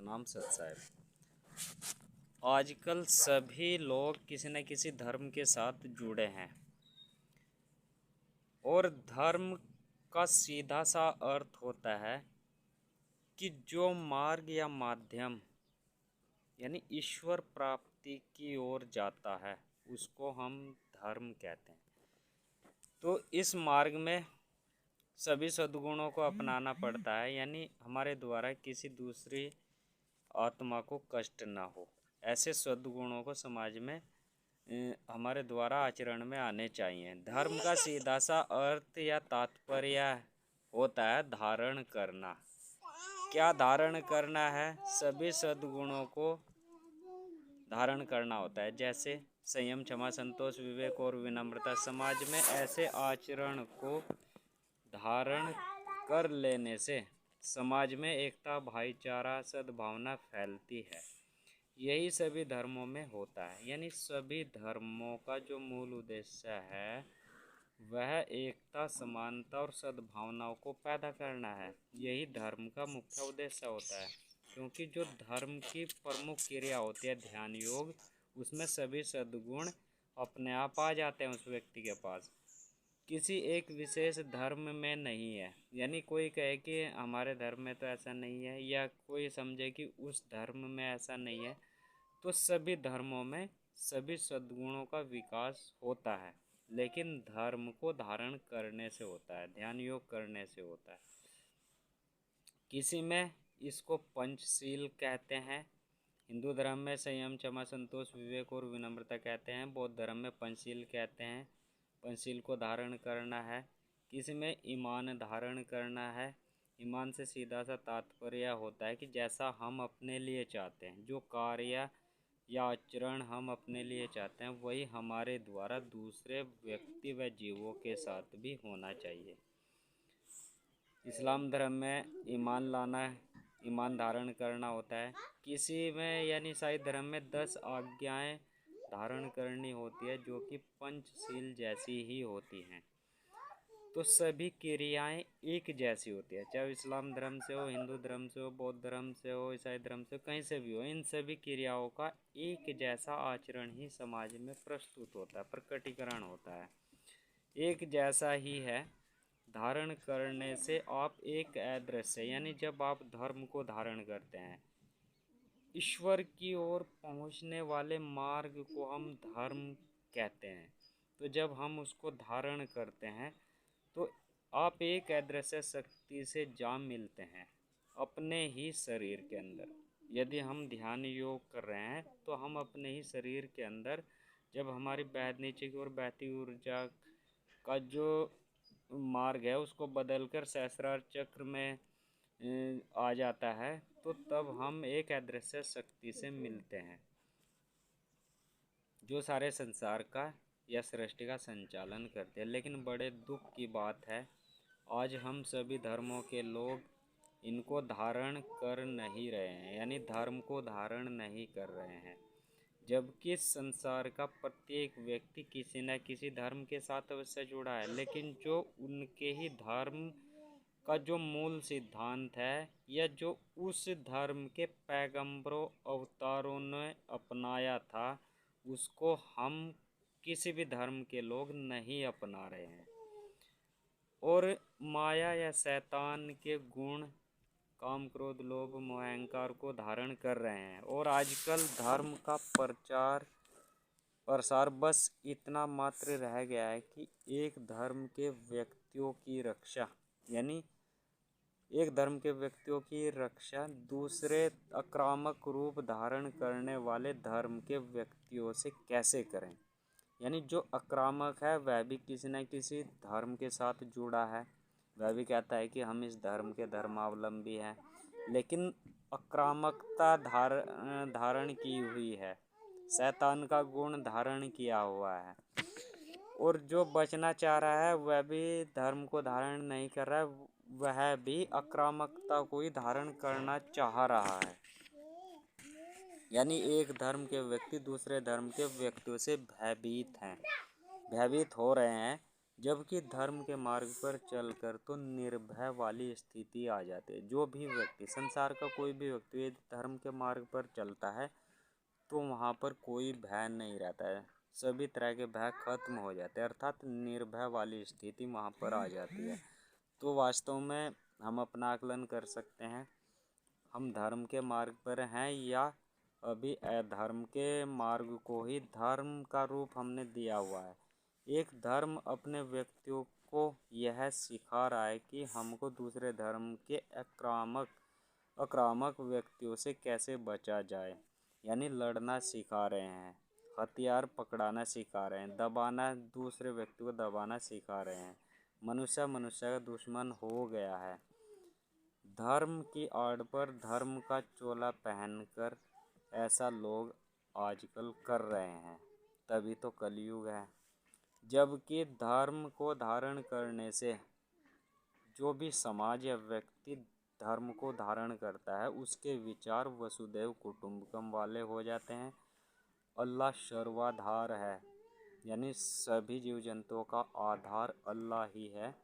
सतनाम सतसाहिब। आजकल सभी लोग किसी न किसी धर्म के साथ जुड़े हैं और धर्म का सीधा सा अर्थ होता है कि जो मार्ग या माध्यम यानी ईश्वर प्राप्ति की ओर जाता है उसको हम धर्म कहते हैं। तो इस मार्ग में सभी सद्गुणों को अपनाना पड़ता है, यानी हमारे द्वारा किसी दूसरी आत्मा को कष्ट ना हो, ऐसे सद्गुणों को समाज में हमारे द्वारा आचरण में आने चाहिए। धर्म का सीधा सा अर्थ या तात्पर्य होता है धारण करना। क्या धारण करना है? सभी सद्गुणों को धारण करना होता है, जैसे संयम, क्षमा, संतोष, विवेक और विनम्रता। समाज में ऐसे आचरण को धारण कर लेने से समाज में एकता, भाईचारा, सद्भावना फैलती है। यही सभी धर्मों में होता है, यानी सभी धर्मों का जो मूल उद्देश्य है वह एकता, समानता और सद्भावनाओं को पैदा करना है। यही धर्म का मुख्य उद्देश्य होता है, क्योंकि जो धर्म की प्रमुख क्रिया होती है ध्यान योग, उसमें सभी सद्गुण अपने आप आ जाते हैं उस व्यक्ति के पास। किसी एक विशेष धर्म में नहीं है, यानी कोई कहे कि हमारे धर्म में तो ऐसा नहीं है, या कोई समझे कि उस धर्म में ऐसा नहीं है, तो सभी धर्मों में सभी सद्गुणों का विकास होता है, लेकिन धर्म को धारण करने से होता है, ध्यान योग करने से होता है। किसी में इसको पंचशील कहते हैं। हिंदू धर्म में संयम, क्षमा, संतोष, विवेक और विनम्रता कहते हैं। बौद्ध धर्म में पंचशील कहते हैं। पंचशील को धारण करना है। किसी में ईमान धारण करना है। ईमान से सीधा सा तात्पर्य होता है कि जैसा हम अपने लिए चाहते हैं, जो कार्य या आचरण हम अपने लिए चाहते हैं, वही हमारे द्वारा दूसरे व्यक्ति व जीवों के साथ भी होना चाहिए। इस्लाम धर्म में ईमान लाना, ईमान धारण करना होता है। किसी में यानी ईसाई धर्म में 10 आज्ञाएं धारण करनी होती है, जो कि पंचशील जैसी ही होती हैं। तो सभी क्रियाएं एक जैसी होती है, चाहे इस्लाम धर्म से हो, हिंदू धर्म से हो, बौद्ध धर्म से हो, ईसाई धर्म से हो, कहीं से भी हो। इन सभी क्रियाओं का एक जैसा आचरण ही समाज में प्रस्तुत होता है, प्रकटीकरण होता है, एक जैसा ही है। धारण करने से आप एक अदृश्य, यानी जब आप धर्म को धारण करते हैं, ईश्वर की ओर पहुंचने वाले मार्ग को हम धर्म कहते हैं। तो जब हम उसको धारण करते हैं तो आप एक अदृश्य शक्ति से जा मिलते हैं अपने ही शरीर के अंदर। यदि हम ध्यान योग कर रहे हैं तो हम अपने ही शरीर के अंदर, जब हमारी नीचे की ओर बहती ऊर्जा का जो मार्ग है उसको बदलकर सहस्रार चक्र में आ जाता है, तो तब हम एक अदृश्य शक्ति से मिलते हैं जो सारे संसार का या सृष्टि का संचालन करते हैं। लेकिन बड़े दुख की बात है, आज हम सभी धर्मों के लोग इनको धारण कर नहीं रहे हैं, यानी धर्म को धारण नहीं कर रहे हैं, जबकि संसार का प्रत्येक व्यक्ति किसी न किसी धर्म के साथ अवश्य जुड़ा है, लेकिन जो उनके ही धर्म का जो मूल सिद्धांत है, या जो उस धर्म के पैगंबरों अवतारों ने अपनाया था, उसको हम किसी भी धर्म के लोग नहीं अपना रहे हैं, और माया या शैतान के गुण, काम, क्रोध, लोभ, मोह, अहंकार को धारण कर रहे हैं। और आजकल धर्म का प्रसार बस इतना मात्र रह गया है कि एक धर्म के व्यक्तियों की रक्षा, यानी एक धर्म के व्यक्तियों की रक्षा दूसरे आक्रामक रूप धारण करने वाले धर्म के व्यक्तियों से कैसे करें। यानी जो आक्रामक है वह भी किसी न किसी धर्म के साथ जुड़ा है, वह भी कहता है कि हम इस धर्म के धर्मावलंबी हैं, लेकिन आक्रामकता धारण की हुई है, शैतान का गुण धारण किया हुआ है। और जो बचना चाह रहा है वह भी धर्म को धारण नहीं कर रहा है, वह भी आक्रामकता को ही धारण करना चाह रहा है। यानी एक धर्म के व्यक्ति दूसरे धर्म के व्यक्तियों से भयभीत हो रहे हैं, जबकि धर्म के मार्ग पर चलकर तो निर्भय वाली स्थिति आ जाती है। जो भी व्यक्ति, संसार का कोई भी व्यक्ति यदि धर्म के मार्ग पर चलता है तो वहाँ पर कोई भय नहीं रहता है, सभी तरह के भय खत्म हो जाते हैं, अर्थात निर्भय वाली स्थिति वहाँ पर आ जाती है। तो वास्तव में हम अपना आकलन कर सकते हैं, हम धर्म के मार्ग पर हैं या अभी अधर्म के मार्ग को ही धर्म का रूप हमने दिया हुआ है। एक धर्म अपने व्यक्तियों को यह सिखा रहा है कि हमको दूसरे धर्म के आक्रामक व्यक्तियों से कैसे बचा जाए, यानी लड़ना सिखा रहे हैं, हथियार पकड़ाना सिखा रहे हैं, दबाना, दूसरे व्यक्ति को दबाना सिखा रहे हैं। मनुष्य का दुश्मन हो गया है। धर्म की आड़ पर धर्म का चोला पहनकर ऐसा लोग आजकल कर रहे हैं, तभी तो कलयुग है। जबकि धर्म को धारण करने से जो भी समाज या व्यक्ति धर्म को धारण करता है उसके विचार वसुदैव कुटुंबकम वाले हो जाते हैं। अल्लाह सर्वाधार है, यानी सभी जीव जंतुओं का आधार अल्लाह ही है,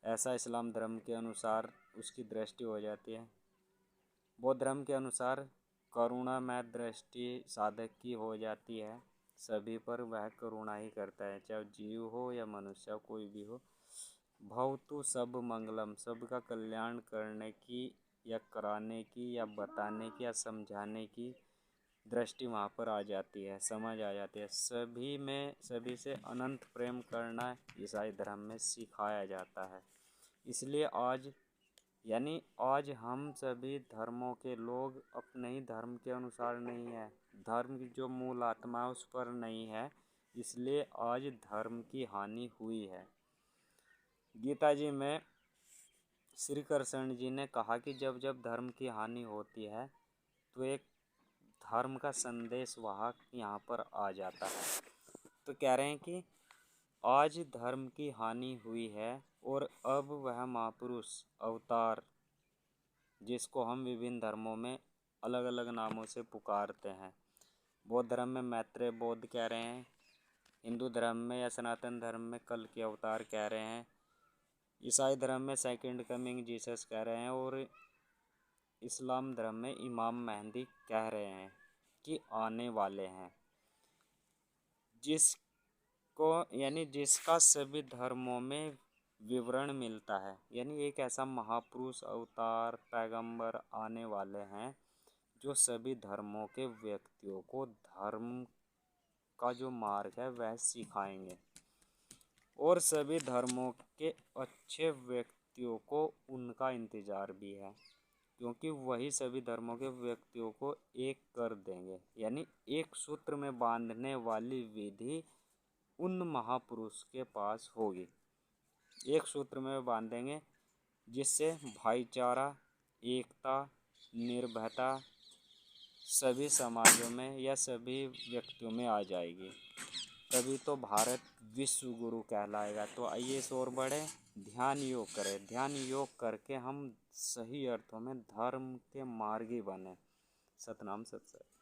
ऐसा इस्लाम धर्म के अनुसार उसकी दृष्टि हो जाती है। बौद्ध धर्म के अनुसार करुणामय दृष्टि साधक की हो जाती है, सभी पर वह करुणा ही करता है, चाहे जीव हो या मनुष्य, कोई भी हो। भवतु सब मंगलम, सबका कल्याण करने की या कराने की या बताने की या समझाने की दृष्टि वहाँ पर आ जाती है, समझ आ जाती है। सभी से अनंत प्रेम करना ईसाई धर्म में सिखाया जाता है। इसलिए आज हम सभी धर्मों के लोग अपने ही धर्म के अनुसार नहीं है, धर्म की जो मूल आत्मा है उस पर नहीं है, इसलिए आज धर्म की हानि हुई है। गीता जी में श्री कृष्ण जी ने कहा कि जब जब धर्म की हानि होती है तो एक धर्म का संदेश वाहक यहाँ पर आ जाता है। तो कह रहे हैं कि आज धर्म की हानि हुई है और अब वह महापुरुष अवतार, जिसको हम विभिन्न धर्मों में अलग अलग नामों से पुकारते हैं, बौद्ध धर्म में मैत्रेय बौद्ध कह रहे हैं, हिंदू धर्म में या सनातन धर्म में कल के अवतार कह रहे हैं, ईसाई धर्म में सेकंड कमिंग जीसस कह रहे हैं और इस्लाम धर्म में इमाम मेहदी कह रहे हैं कि आने वाले हैं, जिसका सभी धर्मों में विवरण मिलता है। यानी एक ऐसा महापुरुष अवतार पैगंबर आने वाले हैं जो सभी धर्मों के व्यक्तियों को धर्म का जो मार्ग है वह सिखाएंगे और सभी धर्मों के अच्छे व्यक्तियों को उनका इंतज़ार भी है, क्योंकि वही सभी धर्मों के व्यक्तियों को एक कर देंगे। यानी एक सूत्र में बांधने वाली विधि उन महापुरुष के पास होगी, एक सूत्र में बांधेंगे जिससे भाईचारा, एकता, निर्भयता सभी समाजों में या सभी व्यक्तियों में आ जाएगी, तभी तो भारत विश्व गुरु कहलाएगा। तो आइए इस ओर बढ़े, ध्यान योग करें, ध्यान योग करके हम सही अर्थों में धर्म के मार्गी बने। सतनाम सत्संग।